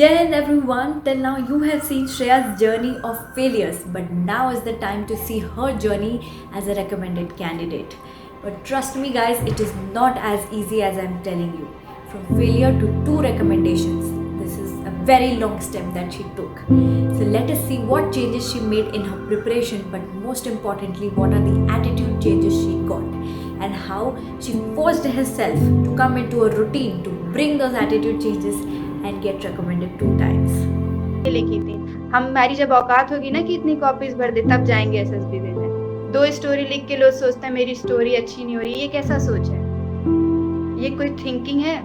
Jai Hind everyone, till now you have seen Shreya's journey of failures, but now is the time to see her journey as a recommended candidate. But trust me guys, it is not as easy as I am telling you. From failure to 2 recommendations, this is a very long step that she took. So let us see what changes she made in her preparation, but most importantly, what are the attitude changes she got and how she forced herself to come into a routine to bring those attitude changes and get recommended 2 times. लिखी थी। हमारी जब औकात होगी ना कि इतनी copies भर दे, तब जाएंगे एसएसबी देने। 2 स्टोरी लिख के लोग सोचते हैं मेरी स्टोरी अच्छी नहीं हो रही। ये कैसा सोच है? ये कोई थिंकिंग है?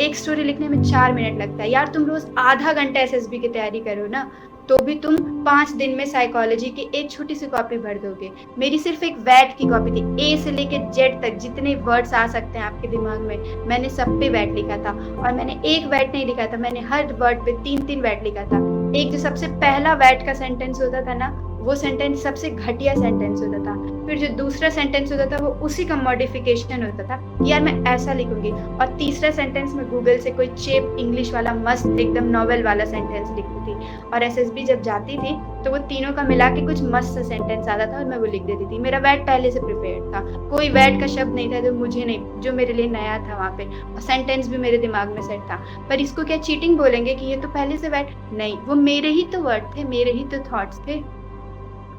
एक स्टोरी लिखने में 4 मिनट लगता है यार। तुम रोज आधा घंटा एसएसबी की तैयारी करो ना, तो भी तुम 5 दिन में साइकोलॉजी की एक छोटी सी कॉपी भर दोगे। मेरी सिर्फ एक वैट की कॉपी थी, ए से लेके जेड तक जितने वर्ड्स आ सकते हैं आपके दिमाग में, मैंने सब पे वैट लिखा था। और मैंने एक वैट नहीं लिखा था, मैंने हर वर्ड पे 3-3 वैट लिखा था। एक जो सबसे पहला वैट का सेंटेंस होता था ना, वो सेंटेंस सबसे घटिया सेंटेंस होता था। फिर जो दूसरा सेंटेंस होता था वो उसी का मॉडिफिकेशन होता था कि यार मैं ऐसा लिखूंगी। और तीसरा सेंटेंस में गूगल से कोई चेप इंग्लिश वाला मस्त एकदम नॉवेल वाला सेंटेंस लिखती थी। और एसएसबी जब जाती थी तो वो तीनों का मिला के कुछ मस्त सेंटेंस आता था और मैं वो लिख देती थी। मेरा वैट पहले से प्रिपेयर्ड था, कोई वैट का शब्द नहीं था जो मुझे नहीं, जो मेरे लिए नया था वहाँ पे। और सेंटेंस भी मेरे दिमाग में सेट था। पर इसको क्या चीटिंग बोलेंगे कि ये तो पहले से वैट? नहीं, वो मेरे ही तो वर्ड थे, मेरे ही तो थॉट्स थे।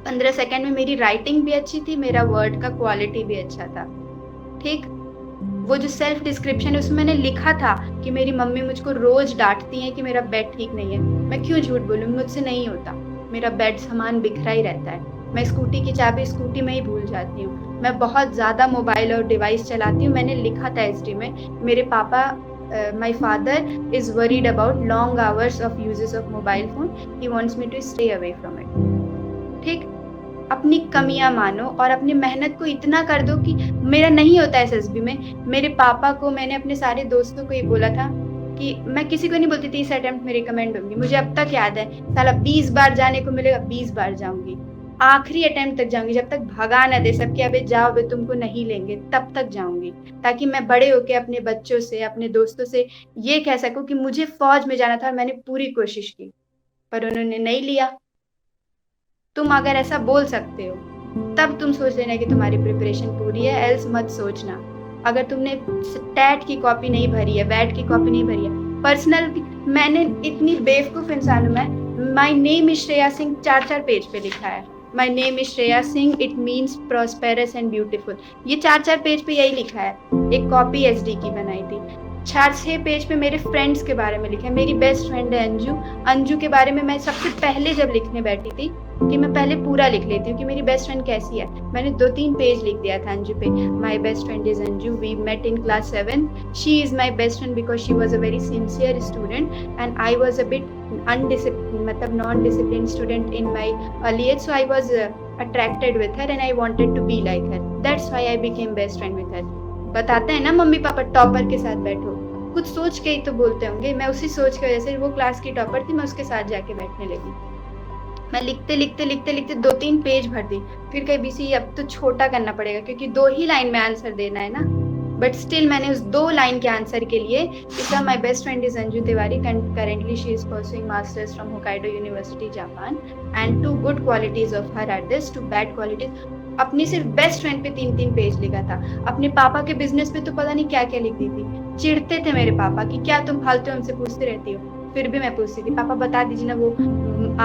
15 सेकंड में मेरी राइटिंग भी अच्छी थी, मेरा वर्ड का क्वालिटी भी अच्छा था। ठीक, वो जो सेल्फ डिस्क्रिप्शन है उसमें मैंने लिखा था कि मेरी मम्मी मुझको रोज डांटती हैं कि मेरा बेड ठीक नहीं है। मैं क्यों झूठ बोलूं, मुझसे नहीं होता। मेरा बेड सामान बिखरा ही रहता है। मैं स्कूटी की चाबी स्कूटी में ही भूल जाती हूँ। मैं बहुत ज्यादा मोबाइल और डिवाइस चलाती हूँ। मैंने लिखा था एसडी में, मेरे पापा my father is worried about long hours of uses of mobile phone. He wants me to stay away from it. ठीक, अपनी कमियां मानो और अपनी मेहनत को इतना कर दो कि मेरा नहीं होता एसएसबी में। मेरे पापा को, मैंने अपने सारे दोस्तों को ये बोला था कि मैं किसी को नहीं बोलती थी इस अटेम्प्ट में रिकमेंड होंगी। मुझे अब तक याद है, साला 20 बार जाने को मिलेगा, 20 बार जाऊंगी। आखिरी अटेम्प्ट तक जाऊंगी, जब तक भगा न दे सबके अबे जाओ बे तुमको नहीं लेंगे, तब तक जाऊंगी। ताकि मैं बड़े होके अपने बच्चों से, अपने दोस्तों से ये कह सकूं कि मुझे फौज में जाना था और मैंने पूरी कोशिश की, पर उन्होंने नहीं लिया। तुम अगर ऐसा बोल सकते हो तब तुम सोच लेना कि तुम्हारी प्रिपरेशन पूरी है, एल्स मत सोचना। अगर तुमने टैट की कॉपी नहीं भरी है, वैट की कॉपी नहीं भरी है, पर्सनल, मैंने इतनी बेवकूफ इंसान हूं मैं। My name is Shreya Singh 4-4 page पे लिखा है। My name is Shreya Singh, it means prosperous and beautiful. ये 4-4 पेज पे यही लिखा है। एक कॉपी एसडी की बनाई थी। 4-6 पेज पे मेरे फ्रेंड्स के बारे में लिखा है। मेरी बेस्ट फ्रेंड है अंजू। अंजू के बारे में मैं सबसे पहले जब लिखने बैठी थी कि मैं पहले पूरा लिख लेती हूँ कि मेरी बेस्ट फ्रेंड कैसी है। मैंने 2-3 पेज लिख दिया था अंजू पे। My best friend is Anju, we met in class 7, she is my best friend because she was a very sincere student and I was a bit undiscipline, मतलब non discipline student in my early age, so I was attracted with her and I wanted to be like her. That's why I became best friend with her. बताते हैं ना mummy papa, topper के साथ बैठो, कुछ सोच के ही तो बोलते होंगे। मैं उसी सोच की वजह से, वो क्लास की टॉपर थी, मैं उसके साथ जाके बैठने लगी। मैं लिखते लिखते लिखते लिखते 2-3 पेज भर दी। फिर कहीं बीसी अब तो छोटा करना पड़ेगा क्योंकि 2 ही लाइन में आंसर देना है ना। बट स्टिल मैंने उस 2 लाइन के आंसर के लिए, sir my best friend is Anju Tiwari, currently she is pursuing masters from Hokkaido University Japan and 2 good qualities of her are this, 2 bad qualities. अपनी सिर्फ बेस्ट फ्रेंड पे 3-3 पेज लिखा था। अपने पापा के बिजनेस पे तो पता नहीं क्या क्या लिख दी थी। चिढ़ते थे मेरे पापा कि क्या तुम फालतू हमसे पूछते रहती हो। फिर भी मैं पूछती थी, पापा बता दीजिए ना वो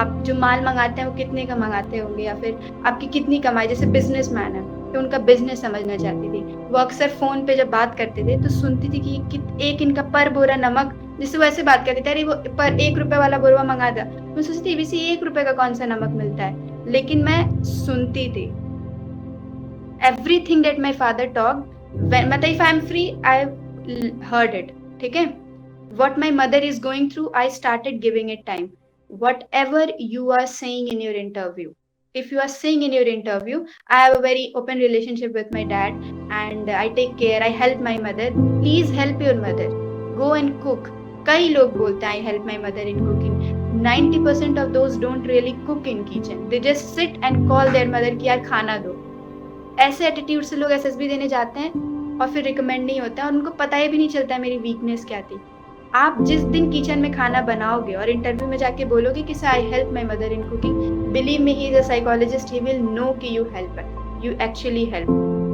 आप जो माल मंगाते हैं वो कितने का मंगाते होंगे, या फिर आपकी कितनी कमाई। जैसे बिजनेसमैन है तो उनका बिजनेस समझना चाहती थी। वो अक्सर फोन पे जब बात करते थे तो सुनती थी कि एक इनका पर बोरा नमक, जिससे वैसे बात करते थे, अरे वो पर 1 रुपए वाला बोरा मंगा था। मैं सोचती थी इसी 1 रुपए का कौन सा नमक मिलता है, लेकिन मैं सुनती थी। Everything that my father talk, मतलब if I am free I heard it. ठीक है, what my mother is going through, I started giving it time. Whatever you are saying in your interview, if you are saying in your interview, I have a very open relationship with my dad and I take care, I help my mother. Please help your mother, go and cook. कई लोग बोलते हैं I help my mother in cooking. 90% of those don't really cook in kitchen. They just sit and call their mother कि यार खाना दो। ऐसे attitude से लोग एसएसबी देने जाते हैं और फिर रिकमेंड नहीं होता है और उनको पता ही भी नहीं चलता है मेरी वीकनेस क्या थी। आप जिस दिन किचन में खाना बनाओगे और इंटरव्यू में जाके बोलोगे कि I help my mother in cooking, believe me, he is a psychologist, he will know कि you help, you actually help.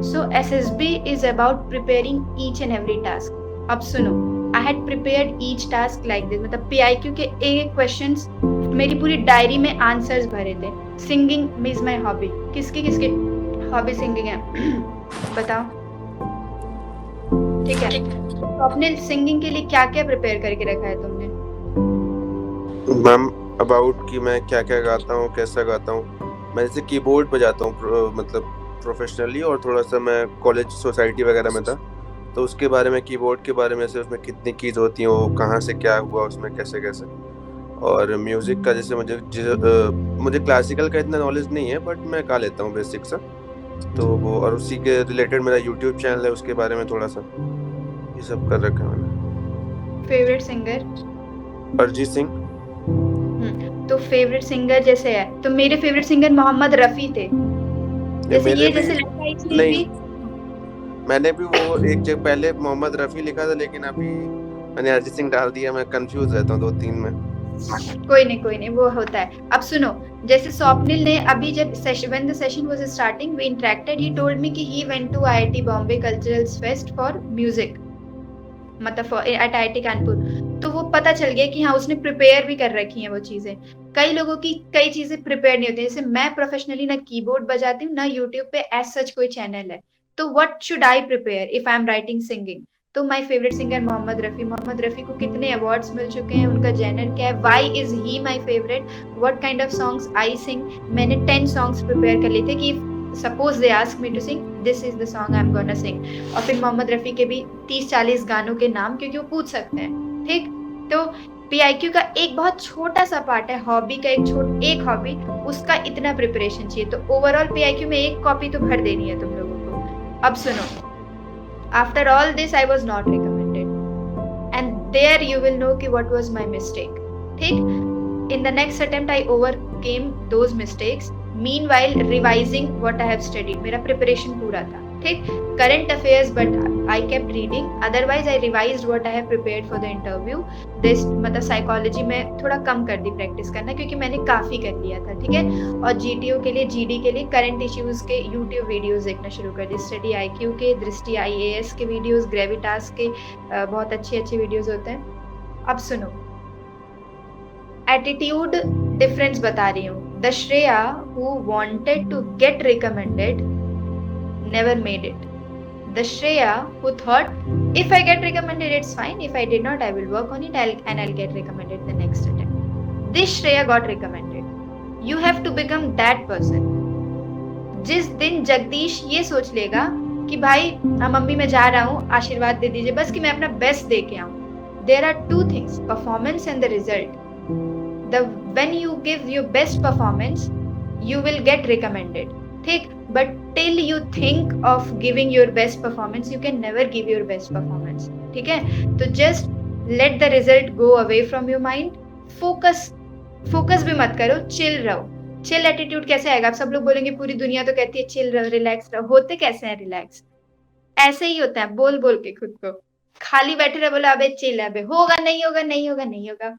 So SSB is about preparing each and every task. अब सुनो, I had prepared each task like this. मतलब PIQ के एक questions मेरी पूरी diary में answers भरे थे. Singing is my hobby. किसकी किसकी हॉबी सिंगिंग है? बताओ. ठीक है, तो अपने सिंगिंग के लिए क्या क्या प्रिपेयर करके रखा है तुमने? मैम अबाउट कि मैं क्या क्या गाता हूँ, कैसा गाता हूँ. मैं जैसे कीबोर्ड बजाता हूँ मतलब प्रोफेशनली, और थोड़ा सा मैं कॉलेज सोसाइटी वगैरह में था, तो उसके बारे में, कीबोर्ड के बारे में, से उसमें कितनी कीज होती हैं, वो कहाँ से क्या हुआ उसमें, कैसे कैसे. और म्यूज़िक का जैसे मुझे क्लासिकल का इतना नॉलेज नहीं है, बट मैं गा लेता हूँ बेसिक सा. तो वो, और उसी के रिलेटेड मेरा यूट्यूब चैनल है, उसके बारे में थोड़ा सा ये सब कर रखा है मैंने. Favourite singer? अरिजीत सिंह. तो फेवरेट सिंगर जैसे है, तो मेरे फेवरेट सिंगर मोहम्मद रफी थे. जैसे ये जैसे लगता है कि नहीं, मैंने भी वो एक जगह पहले मोहम्मद रफी लिखा था, लेकिन अभी मैंने अरिजीत सिंह डाल दिया. मैं कंफ्यूज रहता हूँ 2-3 में. कोई नहीं, वो होता है. अब सुनो, जैसे स्वप्निल ने अभी जब when the session was starting, we interacted, he told me कि he went to IIT Bombay Cultural Fest for music, मतलब at IIT कानपुर. तो वो पता चल गया कि हाँ, उसने प्रिपेयर भी कर रखी हैं वो चीजें. कई लोगों की कई चीजें प्रिपेयर नहीं होती. जैसे मैं प्रोफेशनली ना कीबोर्ड बजाती हूँ, ना यूट्यूब पे एज सच कोई चैनल है. तो what should I prepare if I am writing singing? तो my favourite singer Mohammed Rafi. Mohammed Rafi को कितने अवार्ड्स मिल चुके हैं, उनका जेनर क्या है, why is he my favourite, what kind of songs I sing. मैंने 10 सॉन्ग्स प्रिपेयर कर लिए थे कि suppose they ask me to sing, this is the song I am gonna sing. और फिर मोहम्मद रफी के भी 30-40 गानों के नाम, क्योंकि वो पूछ सकते हैं. ठीक, तो PIQ का एक बहुत छोटा सा पार्ट है, हॉबी का एक हॉबी, उसका इतना प्रिपरेशन चाहिए. तो ओवरऑल PIQ में एक कॉपी तो भर देनी है तुम लोगों को. अब सुनो, after all this I was not recommended, and there you will know कि व्हाट वाज माय मिस्टेक. ठीक, in the next attempt I overcame those mistakes, meanwhile revising what I have studied. मेरा प्रिपरेशन पूरा था. ठीक, current affairs, but I kept reading. Otherwise I revised what I have prepared for the interview. This मतलब psychology में थोड़ा कम कर दी practice करना, क्योंकि मैंने काफी कर लिया था. ठीक है, और GTO के लिए, GD के लिए करंट इश्यूज के YouTube वीडियोस देखना शुरू कर दी. स्टडी IQ के, दृष्टि IAS के वीडियोस, ग्रेविटास के बहुत अच्छे वीडियोस होते हैं. अब सुनो, एटीट्यूड डिफरेंस बता रही हूँ. The Shreya who wanted to get recommended never made it. The Shreya who thought if I get recommended it's fine, if I did not I will work on it and I will get recommended the next attempt. This Shreya got recommended. You have to become that person. जिस दिन जगदीश ये सोच लेगा कि भाई mummy मैं जा रहा हूँ, आशीर्वाद दे दीजिए बस कि मैं अपना बेस्ट दे के आऊँ. There are 2 things, performance and the result. When you give your best performance, you will get recommended. ठीक, but till you think of giving your best performance, you can never give your best performance. ठीक है, तो just let the result go away from your mind. focus भी मत करो, chill रहो. chill attitude कैसे आएगा? आप सब लोग बोलेंगे पूरी दुनिया तो कहती है chill रहो, relax रहो. होते कैसे हैं relax? ऐसे ही होता है, बोल बोल के खुद को. खाली बैठे रहे, बोला अबे chill है, अबे होगा नहीं होगा नहीं होगा नहीं होगा.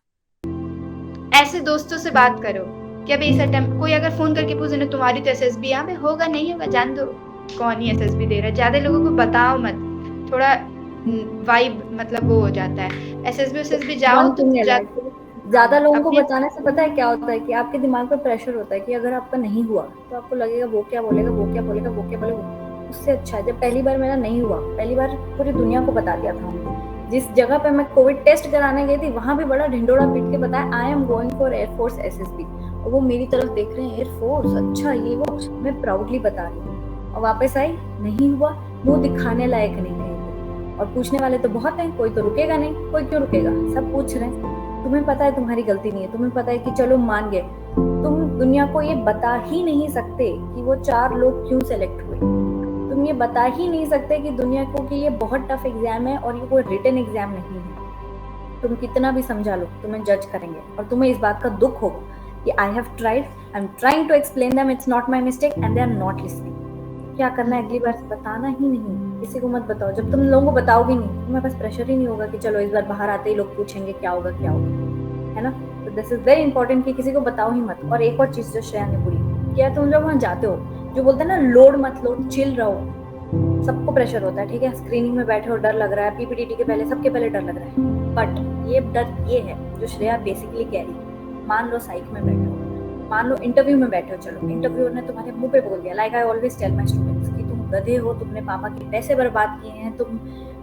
ऐसे दोस्तों से बात करो कि अभी इस अटेम्प्ट, कोई अगर फोन करके पूछे ना तुम्हारी तो SSB यहाँ पे होगा नहीं होगा, जान दो कौन ही SSB दे रहा है. ज्यादा लोगों को बताओ मत, थोड़ा वाइब मतलब वो हो जाता है. SSB जाओ तो ज्यादा लोगों को बताने से पता है क्या होता है कि आपके दिमाग पे प्रेशर होता है कि अगर आपका नहीं हुआ तो आपको लगेगा वो क्या बोलेगा, वो क्या बोलेगा, वो क्या बोलेगा. उससे अच्छा जब पहली बार मेरा नहीं हुआ, पहली बार पूरी दुनिया को बता दिया था. जिस जगह पे मैं कोविड टेस्ट कराने गई थी वहां भी बड़ा ढिंडोरा पीट के बताया I am going for air force SSB. और वो मेरी तरफ देख रहे हैं, एयरफोर्स अच्छा ये वो. मैं प्राउडली बता रही हूँ. और वापस आई, नहीं हुआ, मुंह दिखाने लायक नहीं है. और पूछने वाले तो बहुत हैं, कोई तो रुकेगा नहीं. कोई क्यों रुकेगा, सब पूछ रहे हैं. तुम्हें पता है तुम्हारी गलती नहीं है, तुम्हें पता है कि चलो मान गए. तुम दुनिया को ये बता ही नहीं सकते कि वो 4 लोग क्यों सेलेक्ट हुए. तुम ये बता ही नहीं सकते कि दुनिया को कि ये बहुत टफ एग्जाम है और ये कोई रिटन एग्जाम नहीं है. तुम कितना भी समझा लो, तुम्हें जज करेंगे और तुम्हें इस बात का दुख होगा कि I have tried, I am trying to explain them, it's not my mistake and they are not listening. क्या करना है, अगली बार से बताना ही नहीं. किसी को मत बताओ। जब तुम लोगों को बताओगे नहीं, तुम्हारे पास प्रेशर ही नहीं होगा कि चलो इस बार बाहर आते ही लोग पूछेंगे क्या होगा क्या होगा, है ना। तो दिस इज वेरी इंपॉर्टेंट कि किसी को बताओ ही मत। और एक और चीज जो श्रेया ने बोली, क्या तुम जब वहाँ जाते हो, जो बोलते हैं ना लोड मत लो, चिल रहो। सबको प्रेशर होता है, ठीक है, स्क्रीनिंग में बैठे हो डर लग रहा है, पीपीटीटी के पहले सबके पहले डर लग रहा है, बट ये डर ये है जो श्रेया बेसिकली कह रही है। मान लो साइक में बैठे हो, मान लो इंटरव्यू में बैठे हो, चलो इंटरव्यूअर ने तुम्हारे मुंह पे बोल दिया, like I always tell my students कि तुम गधे हो, तुमने पापा के पैसे बर्बाद किए हैं, तुम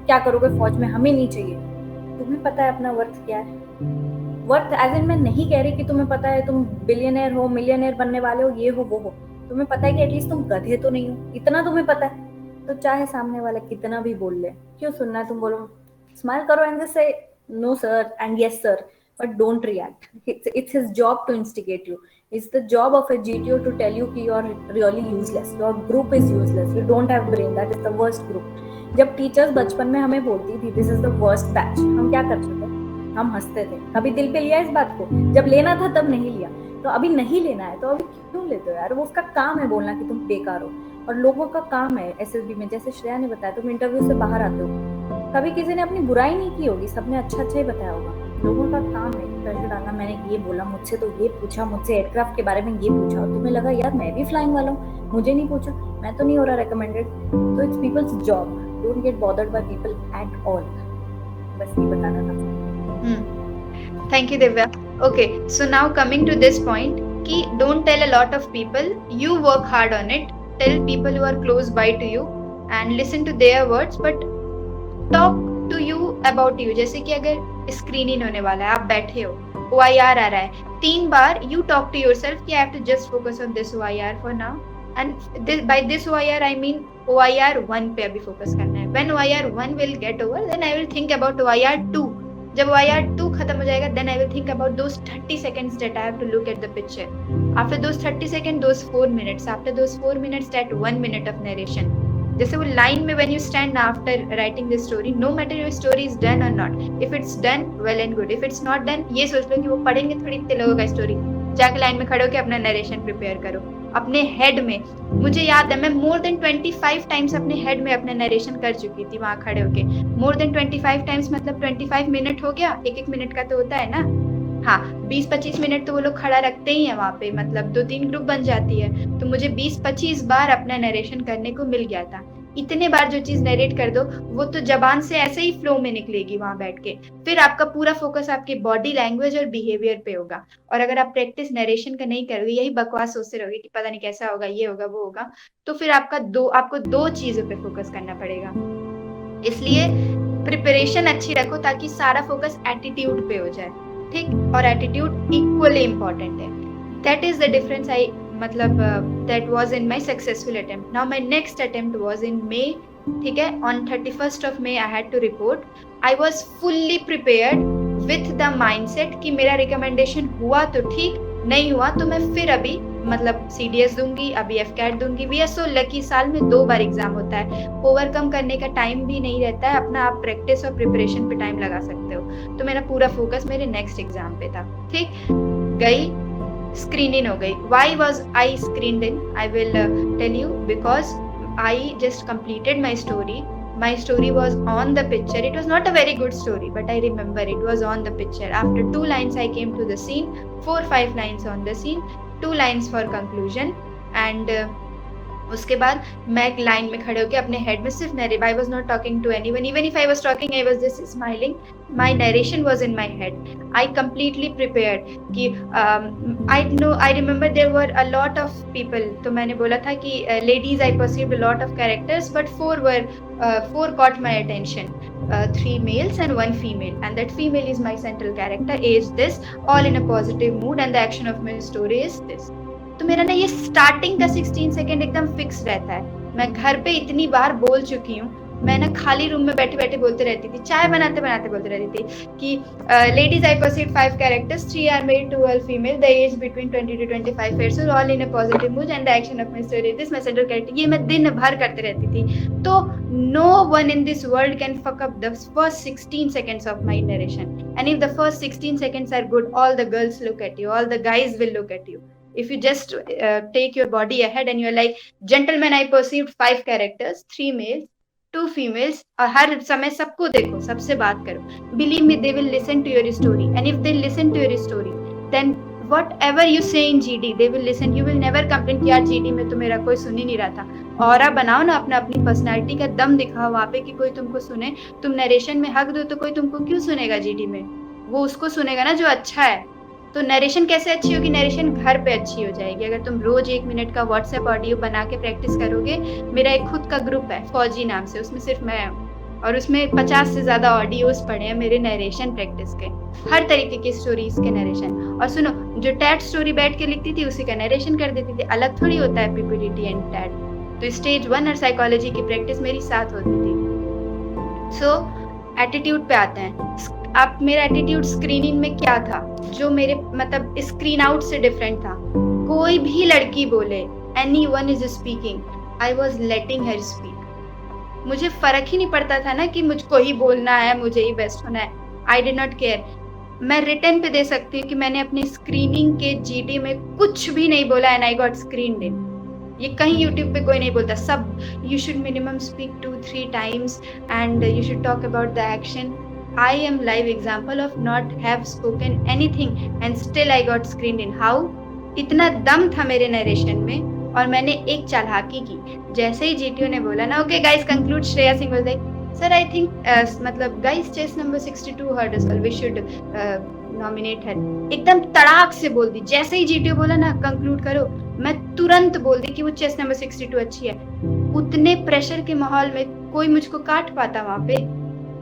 क्या करोगे फौज में, हमें नहीं चाहिए। तुम्हें पता है अपना वर्थ क्या है? वर्थ एज इन मैं नहीं कह रही कि तुम्हें पता है तुम बिलियनर हो, मिलियनर बनने वाले हो, ये हो वो हो। तुम्हें पता है कि एटलीस्ट तुम गधे तो नहीं हो, इतना तुम्हें पता है। तो चाहे सामने वाला कितना भी बोल ले, क्यों सुनना है? तुम बोलो, स्माइल करो and just say no sir and yes sir, but don't react. It's his job to instigate you. It's the job of a GTO to tell you कि you are really useless. Your group is useless. You don't have brain. That is the worst group. जब teachers बचपन में हमें बोलती थी this is the worst batch, हम क्या करते थे? हम हंसते थे। कभी दिल पे लिया इस बात को? जब लेना था तब नहीं लिया। तो अभी नहीं लेना है तो अभी क्यों लेते हो यार? वो उसका काम है बोलना कि तुम बेकार हो। और लोगों का काम है एसएसबी में, जैसे श्रेया ने बताया, तुम इंटरव्यू से बाहर आते हो, कभी किसी ने अपनी बुराई नहीं की होगी, सबने अच्छा अच्छा ही बताया होगा। लोगों का काम है प्रेशर डालना, मैंने ये बोला, मुझसे तो ये पूछा, मुझसे एयरक्राफ्ट के बारे में ये पूछा, और तुम्हें लगा यार मैं भी फ्लाइंग वाला हूँ, मुझे नहीं पूछा, मैं तो नहीं हो रहा रिकमेंडेड। तो it's people's job, don't get bothered by people at all. बस ये बताना था। Thank you, Divya. Okay, so now coming to this point, कि don't tell a lot of people, you work hard on it. Tell people who are close by to you and listen to their words, but talk to you about you. जैसे कि अगर screening होने वाला है, आप बैठे हो, OIR आ रहा है, 3 बार you talk to yourself कि I have to just focus on this OIR for now, and by this OIR I mean OIR 1 पे अभी फोकस करना है. When OIR 1 will get over, then I will think about OIR 2. जब OIR 2 खत्म हो जाएगा, then I will think about those 30 seconds that I have to look at the picture. After those 30 seconds, those 4 minutes. After those 4 minutes, that 1 minute of narration. जैसे वो line में when you stand after writing the story, no matter your story is done or not, if it's done, well and good. If it's not done, ये सोच लो कि वो पढ़ेंगे थोड़ी इतने लोगों का स्टोरी, जाके लाइन में खड़े होकर अपना नरेशन प्रिपेयर करो अपने हेड में. मुझे याद है मैं more than 25 टाइम्स अपने हेड में अपना नरेशन कर चुकी थी वहां खड़े होके. more than 25 टाइम्स मतलब 25 मिनट हो गया, एक मिनट का तो होता है ना. हाँ, 20-25 मिनट तो वो लोग खड़ा रखते ही है वहां पे, मतलब 2-3 ग्रुप बन जाती है, तो मुझे 20-25 बार अपना नरेशन करने को मिल गया था. इतने बार जो चीज नरेट कर दो वो तो जबान से ऐसे ही फ्लो में निकलेगी वहां बैठ के. फिर आपका पूरा फोकस आपकी बॉडी लैंग्वेज और बिहेवियर पे होगा. और अगर आप प्रैक्टिस नरेशन का नहीं करोगे, यही बकवास सोचते रहोगे कि पता नहीं कैसा होगा, ये होगा वो होगा, तो फिर आपको दो चीजों पे फोकस करना पड़ेगा. इसलिए प्रिपरेशन अच्छी रखो ताकि सारा फोकस एटीट्यूड पे हो जाए, ठीक. और एटीट्यूड इक्वली इम्पोर्टेंट है. That is the difference. मतलब that was in my successful attempt. Now my next attempt was in May, ठीक है. On 31st of May I had to report. I was fully prepared with the mindset कि मेरा recommendation हुआ तो ठीक, नहीं हुआ तो मैं फिर अभी मतलब CDS दूंगी, अभी FCAT दूंगी. वी आर सो लकी, साल में 2 बार एग्जाम होता है, ओवरकम करने का टाइम भी नहीं रहता है अपना. आप प्रैक्टिस और प्रिपरेशन पे टाइम लगा सकते हो. तो मेरा पूरा फोकस मेरे नेक्स्ट एग्जाम पे था, ठीक. गई, स्क्रीनिंग हो गई. Why was I screened in? I will tell you. Because I just completed my story. My story was on the picture. It was not a very good story, but I remember it was on the picture. After 2 lines I came to the scene, 4-5 lines on the scene, 2 lines for conclusion, and उसके बाद मैं एक line में खड़े होकर अपने head में सिर्फ narrate. I was not talking to anyone. Even if I was talking, I was just smiling. My narration was in my head. I completely prepared कि I remember there were a lot of people. तो मैंने बोला था कि ladies I perceived a lot of characters, but 4 caught my attention. 3 males and 1 female, and that female is my central character, age this, all in a positive mood, and the action of my story is this. तो मेरा ना ये starting का 16 second एकदम fix रहता है. मैं घर पे इतनी बार बोल चुकी हूँ. मैं ना खाली रूम में बैठे बैठे बोलते रहती थी, चाय बनाते बनाते बोलते रहती थी कि ladies I perceived 5 characters, 3 are male, 2 are female, the age between 20 to 25 years, all in a positive mood, and the action of my story is this, my central character. ये मैं दिन भर करते रहती थी. तो no one in this world can fuck up the first 16 seconds of my narration. And if the first 16 seconds are good, all the girls look at you, all the guys will look at you. If you just take your body ahead and you're like, gentlemen, I perceived 5 characters, 3 males, 2 females और हर समय सबको देखो, सबसे बात करो. Believe me, they will listen to your story, and if they listen to your story, then whatever you say in GD, they will listen. You will never complain कि यार GD में तो मेरा कोई सुन ही नहीं रहा था. ऑरा बनाओ ना अपना, अपनी पर्सनालिटी का दम दिखाओ वहाँ पे कि कोई तुमको सुने. तुम नरेशन में हक दो तो कोई तुमको क्यों सुनेगा GD में? वो उसको सुनेगा ना जो अच्छा है. तो नरेशन कैसे अच्छी होगी? नरेशन घर पे अच्छी हो जाएगी अगर तुम रोज 1 मिनट का व्हाट्सएप ऑडियो बना के प्रैक्टिस करोगे. मेरा एक खुद का ग्रुप है फौजी नाम से, उसमें सिर्फ मैं हूँ और उसमें 50 से ज्यादा ऑडियोज पड़े हैं मेरे नरेशन प्रैक्टिस के, हर तरीके की स्टोरीज के नरेशन. और सुनो, जो टैट स्टोरी बैठ के लिखती थी उसी का नरेशन कर देती थी. अलग थोड़ी होता है पीपीडीटी एंड टैट. तो स्टेज 1 और साइकोलॉजी की प्रैक्टिस मेरी साथ होती थी. सो एटीट्यूड पे आते हैं. अब मेरा एटीट्यूड स्क्रीनिंग में क्या था जो मेरे मतलब स्क्रीन आउट से डिफरेंट था? कोई भी लड़की बोले anyone is speaking, I was letting her speak. मुझे फर्क ही नहीं पड़ता था ना कि मुझको ही बोलना है, मुझे ही बेस्ट होना है. आई डिड नॉट केयर. मैं रिटर्न पे दे सकती हूँ कि मैंने अपनी स्क्रीनिंग के जीडी में कुछ भी नहीं बोला एंड आई गॉट स्क्रीन्ड इन. ये कहीं यूट्यूब पे कोई नहीं बोलता. सब you should minimum speak 2-3 times and you should talk about the action. I am live example of not have spoken anything and still I got screened in. How? इतना दम था मेरे नरेशन में और मैंने एक चालाकी की. जैसे ही जीटीओ ने बोला ना okay guys conclude, Shreya Singh was like sir I think मतलब guys chest number 62 heard us, we should nominate her. एकदम तड़ाक से बोल दी. जैसे ही जीटीओ बोला ना कंक्लूड करो, मैं तुरंत बोल दी कि वो चेस नंबर 62 अच्छी है. उतने प्रेशर के माहौल में कोई मुझको काट पाता वहां पे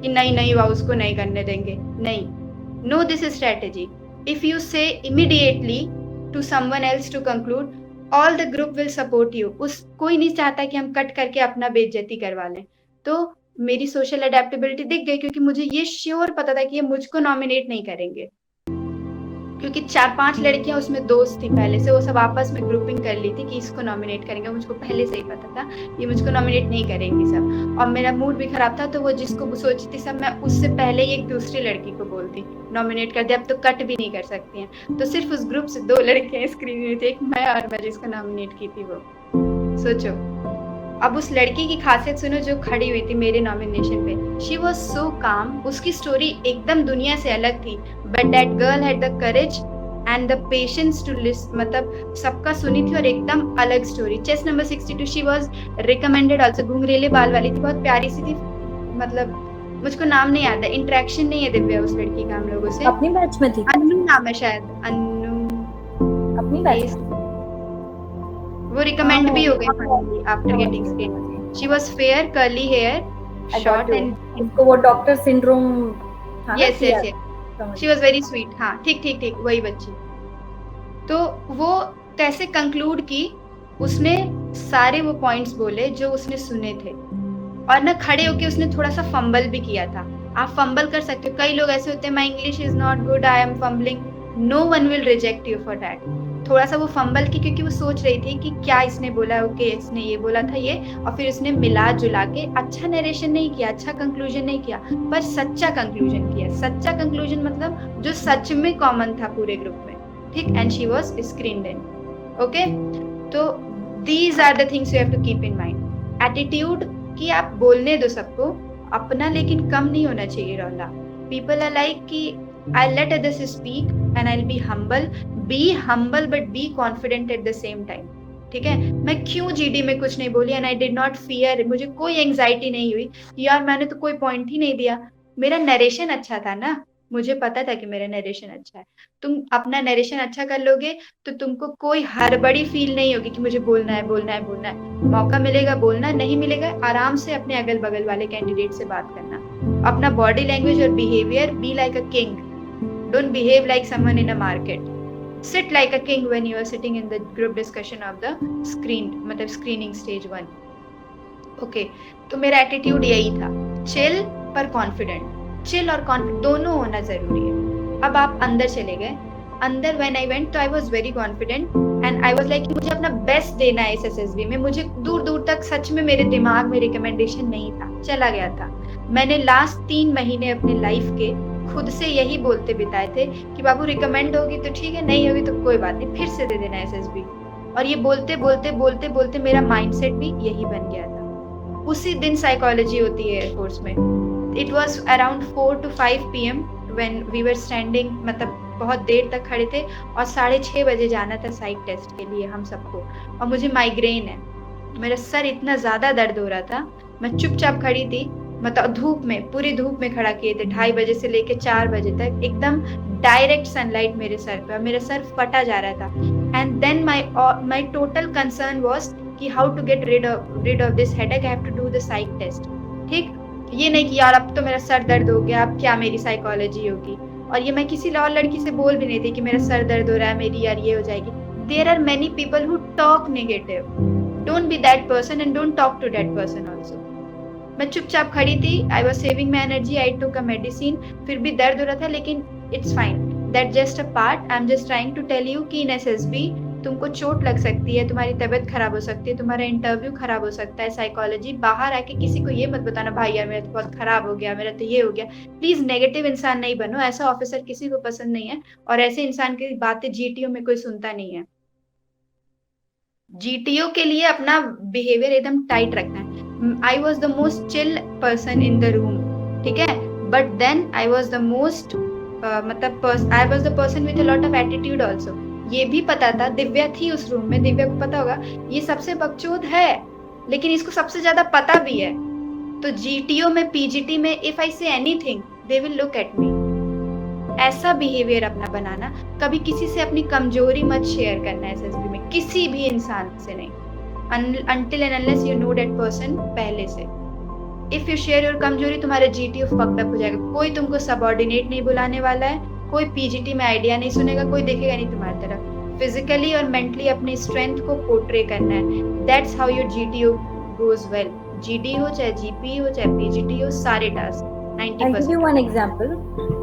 कि नहीं वाह उसको नहीं करने देंगे? नहीं. No, this is strategy. If you say immediately to someone else to conclude, all the group will support you. कोई नहीं चाहता कि हम कट करके अपना बेइज्जती करवा लें. तो मेरी सोशल अडेप्टेबिलिटी दिख गई क्योंकि मुझे ये श्योर पता था कि ये मुझको नॉमिनेट नहीं करेंगे क्योंकि 4-5 लड़कियां उसमें दोस्त थी पहले से. वो सब आपस में ग्रुपिंग कर ली थी कि इसको नॉमिनेट करेंगे. मुझको पहले से ही पता था ये मुझको नॉमिनेट नहीं करेंगी सब. और मेरा मूड भी खराब था तो वो जिसको सोचती सब मैं उससे पहले ही एक दूसरी लड़की को बोलती नॉमिनेट कर दिया. अब तो कट भी नहीं कर सकती हैं. तो सिर्फ उस ग्रुप से 2 लड़कियां स्क्रीन में थी, एक मैं और मैं जिसको नॉमिनेट की थी. वो सोचो. अब उस लड़की की खासियत सुनो जो खड़ी हुई थी मेरे नॉमिनेशन पे. शी वॉज सो काम. उसकी स्टोरी एकदम दुनिया से अलग थी. But that girl had the courage and the patience to list. मतलब सबका सुनी थी और एकदम अलग story. Chest number 62 she was recommended also. घुंघरेले बाल वाली थी, बहुत प्यारी सी थी. मतलब मुझको नाम नहीं याद है, इंटरेक्शन नहीं है दिव्या उस लड़की का हम लोगों से. अपनी बैच में थी. अन्नू नाम है शायद. अन्नू अपनी बैच में. वो रिकमेंड भी हो गई after getting screen. She was fair, curly hair, short and इसको वो डॉक्टर सिंड्रोम था. Yes. She was very sweet. हाँ ठीक वही बच्ची. तो वो कैसे कंक्लूड की, उसने सारे वो पॉइंट्स बोले जो उसने सुने थे और ना खड़े होके उसने थोड़ा सा फंबल भी किया था. आप फंबल कर सकते हो. कई लोग ऐसे होते हैं my English is not good, I am fumbling. No one will reject you for that. थोड़ा सा वो फंबल की क्योंकि वो सोच रही थी कि क्या इसने बोला, ओके इसने ये बोला था ये, और फिर उसने मिला जुला के अच्छा नरेशन नहीं किया, अच्छा कंक्लूजन नहीं किया, पर सच्चा कंक्लूजन किया. सच्चा कंक्लूजन मतलब जो सच में कॉमन था पूरे ग्रुप में. ठीक. And she was screened in. Okay. तो these are the things you have to keep in mind. Attitude कि आप बोलने दो सबको, अपना लेकिन कम नहीं होना चाहिए रौला. पीपल आर लाइक कि I let others speak and I will be humble. Be humble but be confident at the same time. ठीक है. मैं क्यों जीडी में कुछ नहीं बोली and I did not fear. मुझे कोई एंजाइटी नहीं हुई यार मैंने तो कोई पॉइंट ही नहीं दिया. मेरा नरेशन अच्छा था ना, मुझे पता था कि मेरा नरेशन अच्छा है. तुम अपना नरेशन अच्छा कर लोगे तो तुमको कोई हड़बड़ी फील नहीं होगी कि मुझे बोलना है. मौका मिलेगा बोलना, नहीं मिलेगा आराम से अपने अगल बगल वाले कैंडिडेट से बात करना. अपना बॉडी लैंग्वेज और behaviour, be like a king, don't behave like someone in a market. Sit like a king when you are sitting in the group discussion of the मतलब screening stage 1. Okay, तो मेरा attitude यही था, chill पर confident. Chill और confident दोनों होना जरूरी है. अब आप अंदर चले गए. अंदर व्हेन आई वेंट तो I was very confident and I was like मुझे अपना बेस्ट देना है इस एसएसबी में. मुझे दूर तक सच में मेरे दिमाग में रिकमेंडेशन नहीं था, चला गया था. मैंने लास्ट 3 महीने अपने लाइफ के खुद से यही बोलते बिताए थे कि बाबू रिकमेंड होगी तो ठीक है, नहीं होगी तो कोई बात नहीं, फिर से दे देना एसएसबी. और ये बोलते बोलते मेरा माइंडसेट भी यही बन गया था. उसी दिन साइकोलॉजी होती है एयरफोर्स में। It was around 4 to 5 PM when we were standing, मतलब बहुत देर तक खड़े थे और 6:30 बजे जाना था साइक टेस्ट के लिए हम सबको। और मुझे माइग्रेन है, मेरा सर इतना ज़्यादा दर्द हो रहा था, मैं चुपचाप खड़ी थी, मतलब धूप में, पूरी धूप में खड़ा किए थे 2:30 बजे से लेके 4 बजे तक, एकदम डायरेक्ट सनलाइट मेरे सर पे, और मेरा सर फटा जा रहा था। And then my total concern was कि how to get rid of this headache, I have to do the psych test. ठीक, ये नहीं कि यार अब तो मेरा सर दर्द हो गया, अब क्या मेरी साइकोलॉजी होगी। और ये मैं किसी और लड़की से बोल भी नहीं थी कि मेरा सर दर्द हो रहा है, मेरी यार ये हो जाएगी। There are many people who talk negative, don't be that person and don't talk to that person also. मैं चुपचाप खड़ी थी, I was saving my energy, I took a medicine, फिर भी दर्द हो रहा था, लेकिन it's fine, that just a part. I am just trying to tell you कि इन SSB तुमको चोट लग सकती है, तुम्हारी तबीयत खराब हो सकती है, तुम्हारा इंटरव्यू खराब हो सकता है। साइकोलॉजी, बाहर आके किसी को ये मत बताना भाई यार मेरा तो बहुत खराब हो गया, मेरा तो ये हो गया। प्लीज नेगेटिव इंसान नहीं बनो, ऐसा ऑफिसर किसी को पसंद नहीं है, और ऐसे इंसान की बातें GTO में कोई सुनता नहीं है। GTO के लिए अपना बिहेवियर एकदम टाइट रखना है। I was the most chill person in the room, ठीक है, but then I was the most I was the person with a lot of attitude also. ये भी पता था, दिव्या थी उस रूम में, दिव्या को पता होगा ये सबसे बकचोद है, लेकिन इसको सबसे ज्यादा पता भी है। तो GTO में, PGT में, if I say anything they will look at me. ऐसा बिहेवियर अपना बनाना, कभी किसी से अपनी कमजोरी मत शेयर करना है SSB में, किसी भी इंसान से नहीं, until and unless you know that person पहले से। If you share your कमजोरी, तुम्हारा GTO fucked up हो जाएगा। कोई तुमको सबऑर्डिनेट नहीं बुलाने वाला है, कोई PGT में आइडिया नहीं सुनेगा, कोई देखेगा नहीं तुम्हारी तरफ। फिजिकली और मेंटली अपनी स्ट्रेंथ को पोर्ट्रे करना है, that's how your GTO goes well। GD हो चाहे GP हो चाहे PGT हो, सारे task 90%। I'll give you one example।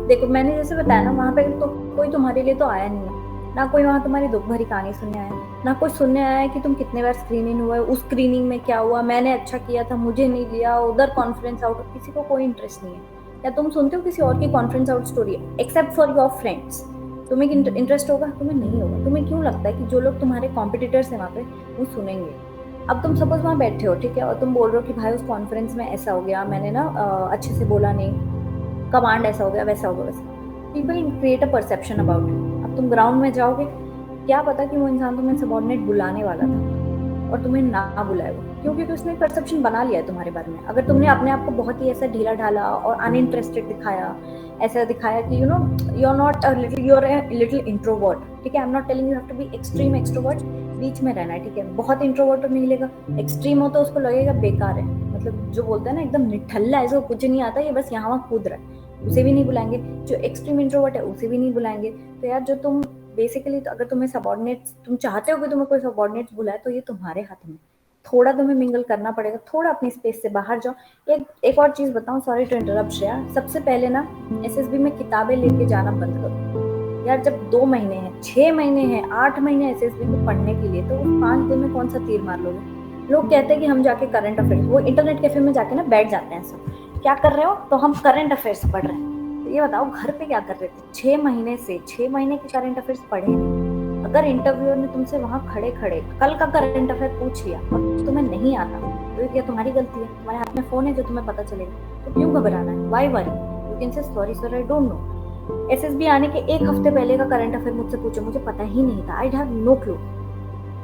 देखो मैंने जैसे बताया ना, वहाँ पे तो कोई तुम्हारे लिए तो आया नहीं है ना, कोई वहाँ तुम्हारी दुख भरी कहानी सुनने आया, ना कोई सुनने आया कि तुम कितने बार स्क्रीनिंग हुआ है, उस स्क्रीनिंग में क्या हुआ, मैंने अच्छा किया था मुझे नहीं लिया, उधर कॉन्फ्रेंस आउट, किसी को कोई इंटरेस्ट नहीं है। या तुम सुनते हो किसी और की conference out story, except for your friends, तुम्हें इंटरेस्ट होगा? तुम्हें नहीं होगा। तुम्हें क्यों लगता है कि जो लोग तुम्हारे कॉम्पिटिटर्स हैं वहाँ पे वो सुनेंगे? अब तुम सपोज वहाँ बैठे हो, ठीक है, और तुम बोल रहे हो कि भाई उस कॉन्फ्रेंस में ऐसा हो गया, मैंने ना अच्छे से बोला नहीं, कमांड ऐसा हो गया, वैसा हो गया, वैसा। People create a perception about it. अब तुम ग्राउंड में जाओगे, क्या पता कि वो इंसान तुम्हें सबऑर्डिनेट बुलाने वाला था और तुम्हें ना बुलाए वो, क्योंकि उसने परसेप्शन बना लिया है तुम्हारे बारे में। अगर तुमने अपने आप को बहुत ही ऐसा ढीला ढाला और अनइंटरेस्टेड दिखाया, ऐसा दिखाया कि you are not a little, you are a little introvert, ठीक है, I am not telling you have to be extreme extrovert, बीच में रहना है, ठीक है। बहुत इंट्रोवर्ट नहीं लेगा, एक्सट्रीम हो तो उसको लगेगा बेकार है, मतलब जो बोलते हैं ना एकदम निठल्ला है, इसको कुछ नहीं आता, ये बस यहाँ वहाँ कूद रहा है, उसे भी नहीं बुलाएंगे। जो एक्सट्रीम इंट्रोवर्ट है उसे भी नहीं बुलाएंगे। तो यार जो तुम बेसिकली, तो अगर तुम्हें सबऑर्डिनेट, तुम चाहते हो कि तुम्हें कोई सबऑर्डिनेट बुलाए, तो ये तुम्हारे हाथ में, थोड़ा तुम्हें मिंगल करना पड़ेगा, थोड़ा अपनी स्पेस से बाहर जाओ। एक और चीज बताऊं, सॉरी टू इंटरप्ट श्रेया, सबसे पहले ना SSB में किताबें लेके जाना बंद करो यार। जब 2 महीने हैं, 6 महीने हैं, 8 महीने SSB को पढ़ने के लिए, तो उस 5 दिन में कौन सा तीर मार लोगे? लोग कहते हैं कि हम जाके करंट अफेयर्स, वो इंटरनेट कैफे में जाके ना बैठ जाते हैं, सब क्या कर रहे हो, तो हम करंट अफेयर्स पढ़ रहे हैं। तो ये बताओ घर पे क्या कर रहे थे? 6 महीने से 6 महीने के करंट अफेयर्स पढ़े नहीं। अगर इंटरव्यूअर ने तुमसे वहां खड़े खड़े कल का करंट अफेयर पूछ लिया और तुम्हें नहीं आता, तो ये क्या तुम्हारी गलती है? तुम्हारे हाथ में फोन है जो तुम्हें पता चलेगा, तो क्यों घबराना है? Why worry? You can say sorry sir I don't know. SSB आने के 1 हफ्ते पहले का करंट अफेयर मुझसे पूछो, मुझे पता ही नहीं था, आई हैव नो क्लू।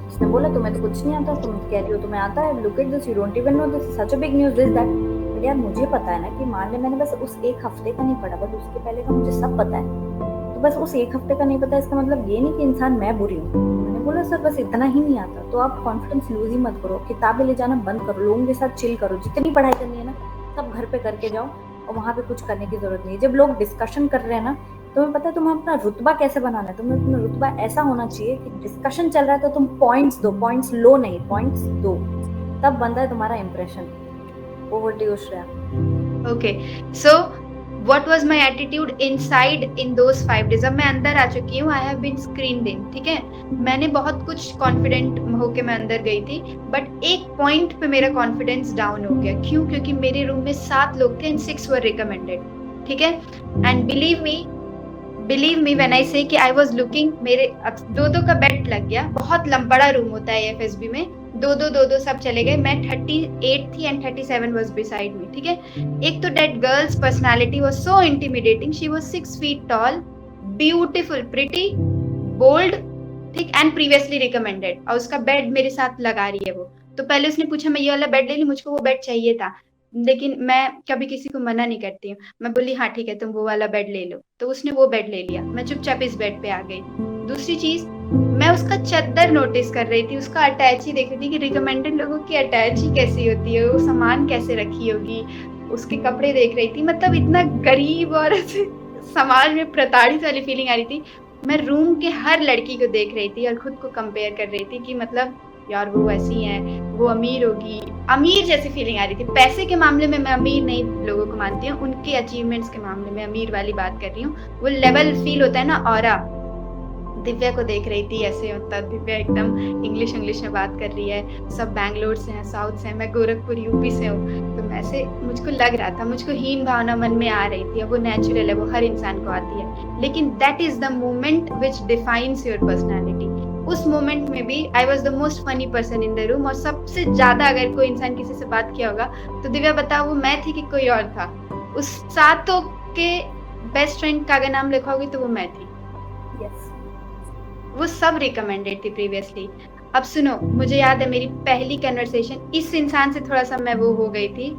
उसने बोला तुम्हें तो कुछ नहीं आता, तुम कह रही हो तुम्हें आता है, look at this, you don't even know this, such a big news this that. But यार मुझे पता है ना कि मान ले मैंने बस उस 1 हफ्ते का नहीं पढ़ा, बट उसके पहले का मुझे सब पता है। तो बस उस 1 हफ्ते का नहीं पता, इसका मतलब ये नहीं कि इंसान मैं बुरी हूँ। मैंने बोला सर बस इतना ही नहीं आता। तो आप कॉन्फिडेंस लूज ही मत करो, किताबें ले जाना बंद करो, लोगों के साथ चिल करो, जितनी पढ़ाई करनी है ना सब घर पे करके जाओ, और वहाँ पे कुछ करने की जरूरत नहीं है। जब लोग डिस्कशन कर रहे हैं ना, तुम्हें पता है तुम्हें अपना रुतबा कैसे बनाना है। तुम्हें अपना रुतबा ऐसा होना चाहिए कि डिस्कशन चल रहा है तो तुम पॉइंट्स दो, पॉइंट्स लो नहीं, पॉइंट्स दो, तब बनता है तुम्हारा impression. Over to you Shreya. Okay, so what was my attitude inside in those 5 days? अब मैं अंदर आ चुकी हूँ, I have been screened in, ठीक है। मैंने बहुत कुछ कॉन्फिडेंट होके मैं अंदर गई थी, बट एक पॉइंट पे मेरा कॉन्फिडेंस डाउन हो गया। क्यों? क्योंकि मेरे रूम में 7 लोग थे and 6 were recommended, ठीक है। And believe me when I से कि आई वाज लुकिंग, मेरे 2-2 का बेड लग गया। बहुत बड़ा रूम होता है FSB में, दो सब चले गए। मैं 38 थी एंड 37 वाज बिसाइड मी, ठीक है। एक तो that girl's personality was so intimidating, she was 6 feet tall, beautiful, pretty, bold, ठीक, एंड प्रीवियसली रिकमेंडेड, और उसका बेड मेरे साथ लगा रही है वो। तो पहले उसने पूछा मैं ये वाला बेड ले लूं, मुझको वो बेड चाहिए था, लेकिन मैं कभी किसी को मना नहीं करती हूँ। मैं बोली हाँ ठीक है तुम वो वाला बेड ले लो, तो उसने वो बेड ले लिया। मैं चुपचाप इस बेड पे आ गई। दूसरी चीज, मैं उसका चद्दर नोटिस कर रही थी, उसका अटैची देख रही थी कि रिकमेंडेड लोगों की अटैची कैसी होती है, वो सामान कैसे रखी होगी, उसके कपड़े देख रही थी। मतलब इतना गरीब और ऐसे समाज में प्रताड़ित वाली फीलिंग आ रही थी। मैं रूम के हर लड़की को देख रही थी और खुद को कंपेयर कर रही थी कि मतलब यार वो ऐसी है, वो अमीर होगी, अमीर जैसी फीलिंग आ रही थी। पैसे के मामले में मैं अमीर नहीं लोगों को मानती हूँ, उनके अचीवमेंट्स के मामले में अमीर वाली बात कर रही हूँ। वो लेवल फील होता है ना, ऑरा। दिव्या को देख रही थी ऐसे, मतलब दिव्या एकदम इंग्लिश में बात कर रही है, सब बैंगलोर से हैं, साउथ से हैं, मैं गोरखपुर यूपी से हूँ। तो मैं से मुझको लग रहा था, मुझको हीन भावना मन में आ रही थी। अब वो नेचुरल है, वो हर इंसान को आती है, लेकिन that is the moment which defines your personality. उस मोमेंट में भी आई was the most funny person in the room, और सबसे ज्यादा अगर कोई इंसान किसी से बात किया होगा तो दिव्या बताओ वो मैं थी कि कोई और था। उस सातों के बेस्ट फ्रेंड का अगर नाम लिखा होगी तो वो मैं थी। Yes. वो सब रिकमेंडेड थी प्रीवियसली। अब सुनो, मुझे याद है मेरी पहली कन्वर्सेशन इस इंसान से थोड़ा सा मैं वो हो गई थी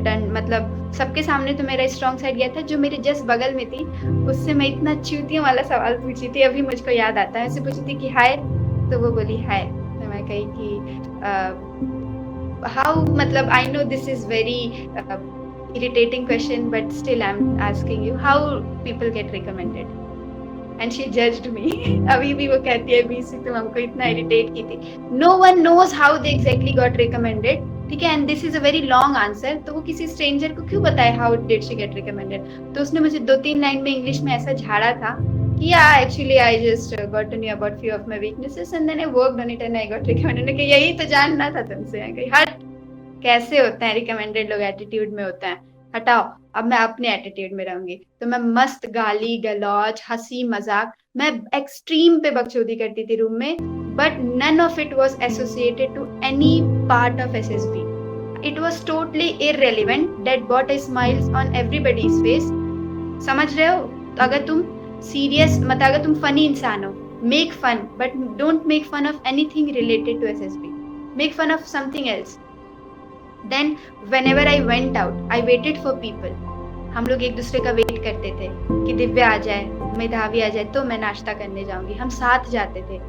डन, मतलब सबके सामने तो मेरा स्ट्रॉन्ग साइड गया था। जो मेरे जस्ट बगल में थी उससे मैं इतना चूतियों वाला सवाल पूछी थी, अभी मुझको याद आता है। उससे पूछी थी कि हाय, तो वो बोली हाय। तो मैं कही कि हाउ, मतलब I know this is very irritating question, but still I'm asking you, how people get recommended? And she judged me. अभी भी वो कहती है बीसी तुम हमको इतना इरिटेट की थी। No one knows how they exactly got recommended, ठीक है। And this is a very long answer, तो वो किसी स्ट्रेंजर को क्यों बताए how did she get recommended? तो उसने मुझे 2-3 लाइन में इंग्लिश में ऐसा झाड़ा था कि yeah, actually I just got to know about few of my weaknesses and then I worked on it and I got recommended। कि यही तो जानना था तुमसे। हट, कैसे होते हैं रिकमेंडेड लोग, एटीट्यूड में होते हैं। हटाओ, अब मैं अपने एटीट्यूड में रहूंगी। तो मैं मस्त गाली गलौज, हंसी मजाक, मैं एक्सट्रीम पे बकचोदी करती थी रूम में, but none of it was associated to any part of SSB. It was totally irrelevant that bought a smiles on everybody's face. समझ रहे हो? तो अगर तुम सीरियस, मतलब अगर तुम फनी इंसान हो, make fun, but don't make fun of anything related to SSB, make fun of something else. Then whenever I went out, I waited for people। हम लोग एक दूसरे का वेट करते थे कि दिव्या आ जाए, मेधावी आ जाए तो मैं नाश्ता करने जाऊंगी, हम साथ जाते थे।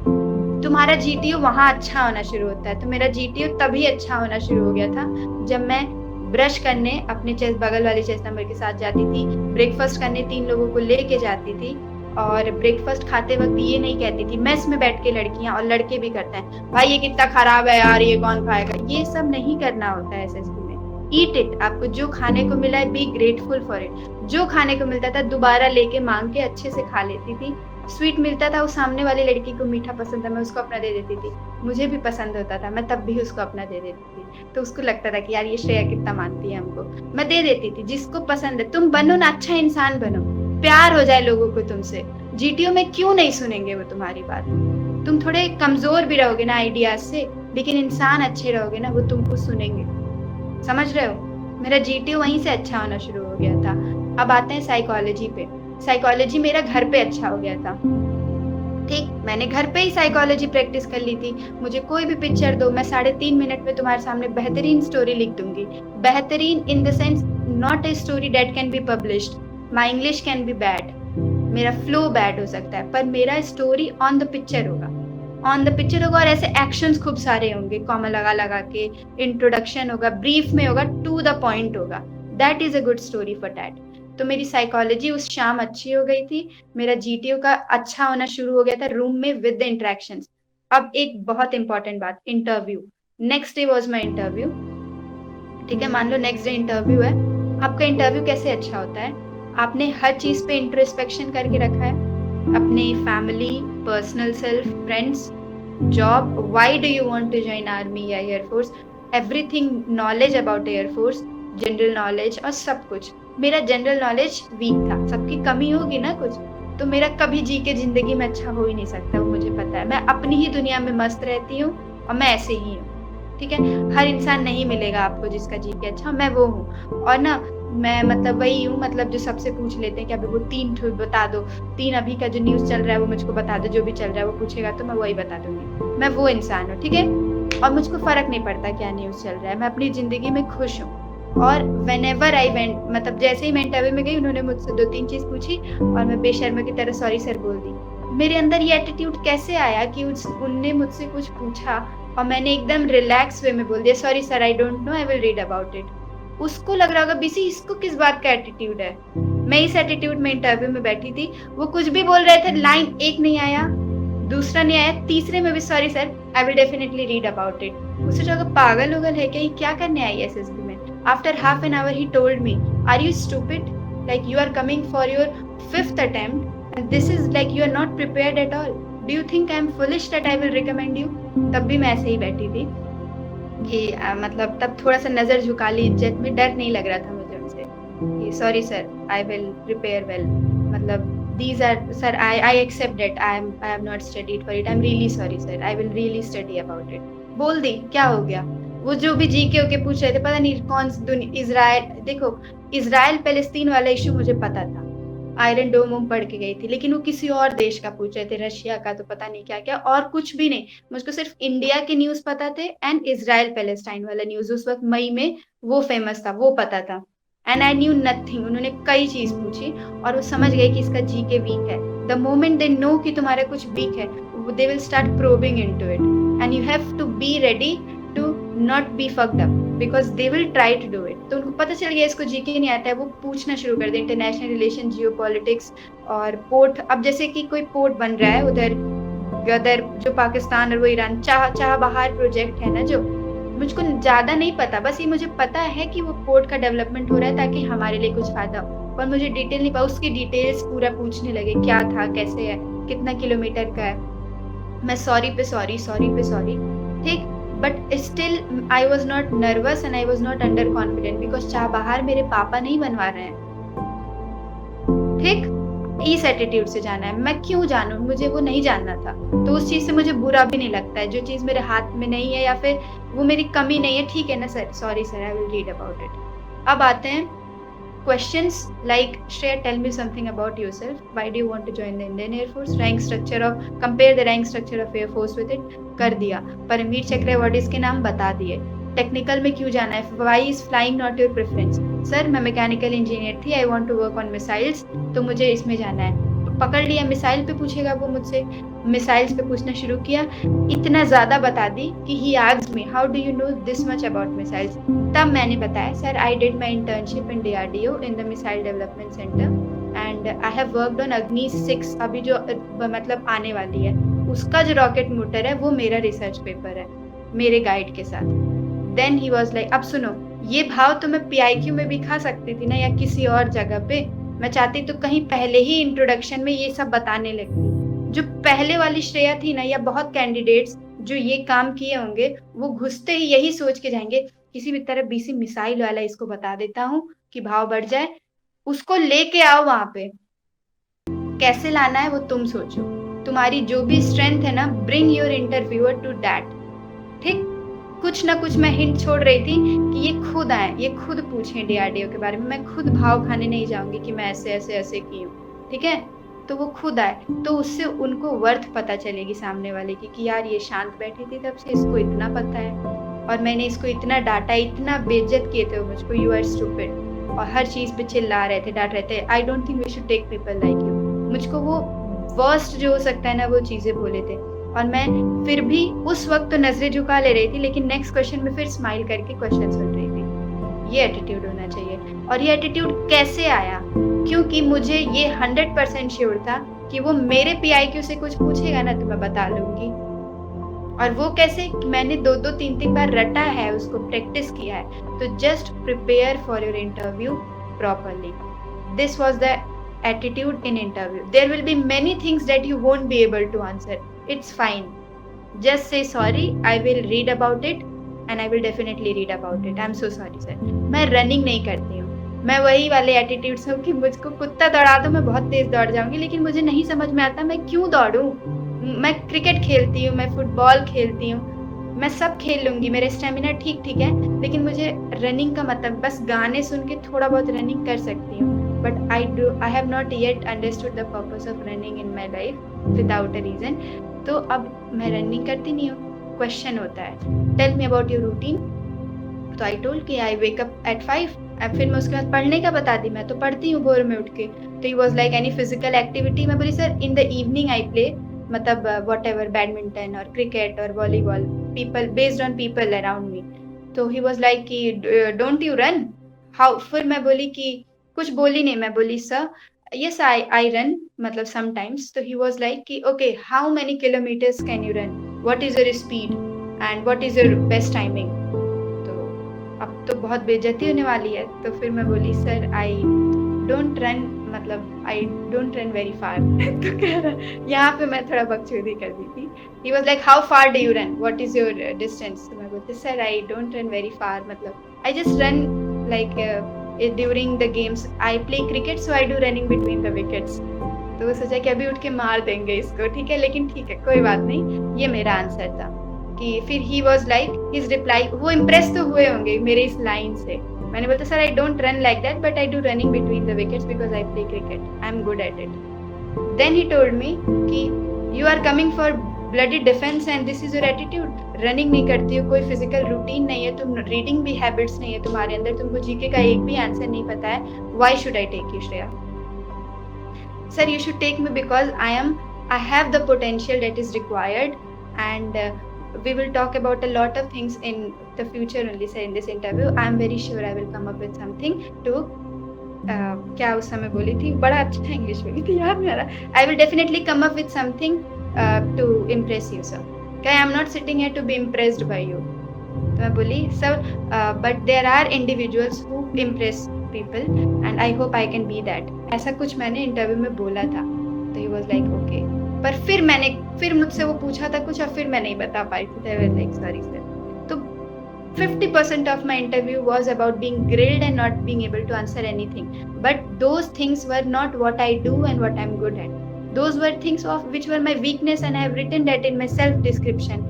तुम्हारा जीटीओ वहां अच्छा होना शुरू होता है, तो मेरा जीटीओ तभी अच्छा होना शुरू हो गया था जब मैं ब्रश करने अपने बगल वाले चेस्ट नंबर के साथ जाती थी, ब्रेकफास्ट करने 3 लोगों को लेके जाती थी, और ब्रेकफास्ट खाते वक्त ये नहीं कहती थी, मेस में बैठ के लड़कियां और लड़के भी करते हैं, भाई ये कितना खराब है यार, ये कौन खाएगा। ये सब नहीं करना होता है एसएसबी में। ईट इट, आपको जो खाने को मिला है बी ग्रेटफुल फॉर इट। जो खाने को मिलता था दोबारा लेके मांग के अच्छे से खा लेती थी। स्वीट मिलता था, उस सामने वाली लड़की को मीठा पसंद था, मैं उसको अपना दे देती थी। मुझे भी पसंद होता था, मैं तब भी उसको अपना दे देती थी। तो उसको लगता था कि यार ये श्रेया कितना मानती है हमको, मैं दे देती थी। जिसको पसंद है, तुम बनो ना, अच्छा इंसान बनो, प्यार हो जाए लोगों को तुमसे। जीटीओ में क्यों नहीं सुनेंगे वो तुम्हारी बात? तुम थोड़े कमजोर भी रहोगे ना आइडियाज से, लेकिन इंसान अच्छे रहोगे ना, वो तुमको सुनेंगे। समझ रहे हो? मेरा जीटीओ वहीं से अच्छा होना शुरू हो गया था। अब आते हैं साइकोलॉजी पे। साइकोलॉजी मेरा घर पे अच्छा हो गया था, ठीक। मैंने घर पे ही साइकोलॉजी प्रैक्टिस कर ली थी। मुझे कोई भी पिक्चर दो, मैं 3.5 मिनट में तुम्हारे सामने बेहतरीन स्टोरी लिख दूंगी। बेहतरीन in the sense not a story that can be published. My English can be bad, मेरा फ्लो बैड हो सकता है, पर मेरा स्टोरी ऑन द पिक्चर होगा, ऑन द पिक्चर होगा। और ऐसे एक्शंस खूब सारे होंगे, कॉमा लगा लगा के, इंट्रोडक्शन होगा, ब्रीफ में होगा, टू द पॉइंट होगा। That is a good story for that. तो मेरी साइकोलॉजी उस शाम अच्छी हो गई थी, मेरा जीटीओ का अच्छा होना शुरू हो गया था रूम में विद द इंटरेक्शंस। अब एक बहुत इंपॉर्टेंट बात, interview. Next day was my interview, ठीक है। मान लो नेक्स्ट डे इंटरव्यू है। आपका इंटरव्यू कैसे अच्छा होता है? आपने हर चीज पे इंट्रोस्पेक्शन करके रखा है, अपनी family, personal self, friends, job, why do you want to join army या air force, everything, knowledge about air force, general knowledge और सब कुछ। मेरा जनरल नॉलेज वीक था, सबकी कमी होगी ना कुछ, तो मेरा कभी जी के जिंदगी में अच्छा हो ही नहीं सकता, वो मुझे पता है। मैं अपनी ही दुनिया में मस्त रहती हूँ और मैं ऐसे ही हूँ। ठीक है? हर इंसान नहीं मिलेगा आपको जिसका जीके अच्छा, मैं वो हूँ। और ना मैं मतलब वही हूँ, मतलब जो सबसे पूछ लेते हैं कि अभी वो 3 बता दो, 3 अभी का जो न्यूज़ चल रहा है वो मुझको बता दो, जो भी चल रहा है वो पूछेगा तो मैं वही बता दूँगी। मैं वो इंसान हूँ, ठीक है? और मुझको फ़र्क नहीं पड़ता क्या न्यूज़ चल रहा है, मैं अपनी ज़िंदगी में खुश हूँ। और व्हेनेवर आई वेंट, मतलब जैसे ही मैं इंटरव्यू में गई, उन्होंने मुझसे 2-3 चीज़ पूछी और मैं बेशर्मी की तरह सॉरी सर बोल दी। मेरे अंदर ये एटीट्यूड कैसे आया कि उनने मुझसे कुछ पूछा और मैंने एकदम रिलैक्स वे में बोल दिया, sorry sir I don't no, I will read about it. उसको लग रहा होगा बीसी इसको किस बात का एटीट्यूड है। मैं इस एटीट्यूड में इंटरव्यू में बैठी थी, वो कुछ भी बोल रहे थे, लाइन एक नहीं आया, दूसरा नहीं आया, तीसरे में भी sorry sir I will definitely read about it. उससे जो पागल उगल है क्या, ये क्या करने आई है एसएसबी में? After half an hour he told me, are you stupid, like you are coming for your 5th attempt and this is like you are not prepared at all, do you think I am foolish that I will recommend you? तब भी मैं ऐसे ही बैठी थी कि मतलब तब थोड़ा सा नजर झुका ली इज्जत में, डर नहीं लग रहा था मुझे उनसे कि sorry sir I will prepare well, मतलब these are sir I accept that I have not studied for it, I'm really sorry sir, I will really study about it। बोल दी, क्या हो गया? वो जो भी जीके होके पूछ रहे थे, पता नहीं कौन सी इजराइल, देखो इजराइल पैलेस्तीन वाला इशू मुझे पता था, आयरन डोम पढ़ के गई थी, लेकिन वो किसी और देश का पूछ रहे थे, रशिया का तो पता नहीं क्या क्या, और कुछ भी नहीं। मुझको सिर्फ इंडिया के न्यूज पता थे एंड इजराइल पैलेस्टाइन वाला न्यूज उस वक्त मई में वो फेमस था, वो पता था। And I knew nothing. उन्होंने कई चीज पूछी और वो समझ गए कि इसका जीके वीक है। द मोमेंट दे नो कि तुम्हारा कुछ वीक है, they will start probing into it and you have to be ready to not be fucked up because they will try to do it. तो उनको पता चल गया इसको जीके नहीं आता है, वो पूछना शुरू कर दे इंटरनेशनल रिलेशन, जियोपॉलिटिक्स और पोर्ट। अब जैसे कि कोई पोर्ट बन रहा है उधर जो पाकिस्तान और वो ईरान, चाबहार प्रोजेक्ट है ना, जो मुझको ज्यादा नहीं पता, बस ये मुझे पता है कि वो पोर्ट का डेवलपमेंट हो रहा है ताकि हमारे लिए कुछ फायदा हो, पर मुझे डिटेल नहीं पता। उसकी डिटेल्स पूरा पूछने लगे, क्या था, कैसे है, कितना किलोमीटर का है। मैं सॉरी पे सॉरी, ठीक, but still I was not nervous and I was not under confident because Chabahar मेरे पापा नहीं बनवा रहे हैं, ठीक। इस एटीट्यूड से जाना है, मैं क्यों जानूं, मुझे वो नहीं जानना था, तो उस चीज से मुझे बुरा भी नहीं लगता है। जो चीज मेरे हाथ में नहीं है या फिर वो मेरी कमी नहीं है, ठीक है ना sir, sorry sir I will read about it. अब आते हैं questions like, Shreya tell me something about yourself, why do you want to join the Indian air force, rank structure of, compare the rank structure of air force with it, कर दिया। परमवीर चक्र awardees के नाम बता दिए। टेक्निकल में क्यों जाना है, why is flying not your preference, sir मैं मैकेनिकल इंजीनियर थी, I want to work on missiles, तो मुझे इसमें जाना है। पकड़ लिया, मिसाइल पे पूछेगा वो मुझसे, मिसाइल्स पे पूछना शुरू किया, इतना ज्यादा बता दी कि he asked me how do you know this much about missiles. तब मैंने बताया, sir I did my internship in DRDO in the missile development centre and I have worked on अग्नि 6, अभी जो मतलब आने वाली है, उसका जो रॉकेट मोटर है वो मेरा रिसर्च पेपर है मेरे गाइड के साथ। देन ही वाज लाइक, अब सुनो, ये भाव तो मैं PIQ में भी खा सकती थी ना, या किसी और जगह पे, मैं चाहती तो कहीं पहले ही इंट्रोडक्शन में ये सब बताने लगती। जो पहले वाली श्रेया थी ना, या बहुत कैंडिडेट्स जो ये काम किए होंगे, वो घुसते ही यही सोच के जाएंगे, किसी भी तरह BC मिसाइल वाला इसको बता देता हूँ कि भाव बढ़ जाए, उसको लेके आओ वहां पे। कैसे लाना है वो तुम सोचो, तुम्हारी जो भी स्ट्रेंथ है ना, bring your interviewer to that, ठीक। कुछ ना कुछ मैं हिंट छोड़ रही थी कि ये खुद आए, ये खुद पूछें DRDO के बारे में, मैं खुद भाव खाने नहीं जाऊंगी कि मैं ऐसे ऐसे ऐसे की हूँ, ठीक है। तो वो खुद आए, तो उससे उनको वर्थ पता चलेगी सामने वाले की कि यार ये शांत बैठी थी तब से, इसको इतना पता है, और मैंने इसको इतना डांटा, इतना बेइज्जत किए थे मुझको, यू आर स्टूपिड, और हर चीज पे चिल्ला रहे थे, डांट रहे थे, I don't think we should take people like you. मुझको वो वर्स्ट जो हो सकता है ना, वो चीजें बोले थे, और मैं फिर भी उस वक्त तो नजरें झुका ले रही थी, लेकिन नेक्स्ट क्वेश्चन में फिर स्माइल करके क्वेश्चन सुन रही थी। ये एटीट्यूड होना चाहिए। और ये एटीट्यूड कैसे आया, क्योंकि मुझे ये 100% श्योर था कि वो मेरे PIQ से कुछ पूछेगा ना तो मैं बता लूंगी। और वो कैसे, मैंने 2-2, 3-3 बार रटा है, उसको प्रैक्टिस किया है। तो just prepare for your interview properly, this was the attitude in interview. There will be many things that you won't be able to answer. It's fine. Just say sorry. I will read about it and I will definitely read about it. I'm so sorry sir. मैं running नहीं करती हूँ, मैं वही वाले attitude से हूँ कि मुझको कुत्ता दौड़ा दो मैं बहुत तेज दौड़ जाऊंगी, लेकिन मुझे नहीं समझ में आता मैं क्यों दौड़ूं। मैं क्रिकेट खेलती हूँ, मैं फुटबॉल खेलती हूँ, मैं सब खेल लूंगी, मेरा स्टेमिना ठीक ठीक है, लेकिन मुझे रनिंग का मतलब बस गाने सुन के थोड़ा बहुत रनिंग कर सकती हूँ, but I have not yet understood the purpose of running in my life without a reason. तो अब मैं रनिंग करती नहीं हूँ। क्वेश्चन होता है, tell me about your routine. तो आई टोल्ड कि आई वेक अप एट 5। अब फिर मैं उसके बाद पढ़ने का बता दी, मैं तो पढ़ती हूँ भोर में उठ के। तो ही was like any physical activity. मैं बोली sir in the evening I play, मतलब वॉट एवर, बैडमिंटन और क्रिकेट और volleyball, people based on people around me. तो ही वॉज लाइक कि डोंट यू रन हाउ। फिर मैं बोली कि कुछ बोली नहीं, मैं बोली सर yes I run मतलब sometimes। तो he was like कि okay how many kilometers can you run, what is your speed and what is your best timing। तो अब तो बहुत बेइज्जती होने वाली है। तो फिर मैं बोली सर आई डोंट रन, मतलब आई डोंट रन वेरी फार। तो कह रहा, यहाँ पे मैं थोड़ा बकचोदी कर दी थी। He was like how far do you run, what is your distance. तो मैं बोलती sir I don't run very far, मतलब I just run like during the games I play cricket so I do running between the wickets. तो वो सोचा कि अभी उठ के मार देंगे इसको, ठीक है लेकिन ठीक है कोई बात नहीं। ये मेरा आंसर था। कि फिर he was like his reply, वो इम्प्रेस तो हुए होंगे मेरे इस लाइन से। मैंने बोला sir I don't run like that but I do running between the wickets because I play cricket, I am good at it. Then he told me कि you are coming for bloody defence and this is your attitude. Running नहीं करती हो, कोई physical routine नहीं है, तुम reading भी habits नहीं है तुम्हारे अंदर, तुमको जीके का एक भी आंसर नहीं पता है, why should I take you Shreya. Sir, you should take me because I have the potential that is required, and we will talk about a lot of things in the future only, sir, in this interview. I am very sure I will come up with something to क्या उस समय बोली थी, बड़ा अच्छा English बोली थी, याद नहीं आ रहा। I will definitely come up with something to impress you, sir. I am not sitting here to be impressed by you। तो मैं बोली sir but there are individuals who impress people and I hope I can be that. ऐसा कुछ मैंने interview में बोला था। तो ही वाज लाइक ओके। पर फिर मुझसे वो पूछा था कुछ और फिर मैं नहीं बता पाई थी। I was like sorry sir. तो 50% of my interview was about being grilled and not being able to answer anything, but those things were not what I do and what I'm good at. Those were things of which were my weakness and I have written that in my self description।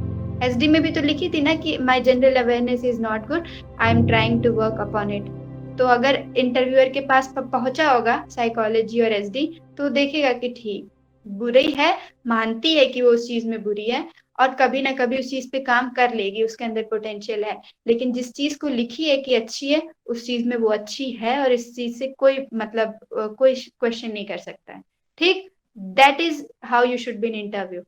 SD में भी तो लिखी थी ना कि my general awareness is not good, I am trying to work upon it। तो अगर interviewer के पास पहुंचा होगा साइकोलॉजी और SD तो देखेगा कि ठीक बुरी है, मानती है कि वो उस चीज में बुरी है और कभी ना कभी उस चीज पे काम कर लेगी, उसके अंदर पोटेंशियल है, लेकिन जिस चीज को लिखी है कि अच्छी है उस चीज में वो अच्छी है और इस चीज से कोई मतलब कोई क्वेश्चन नहीं कर सकता है। ठीक, that is how you should be in interview.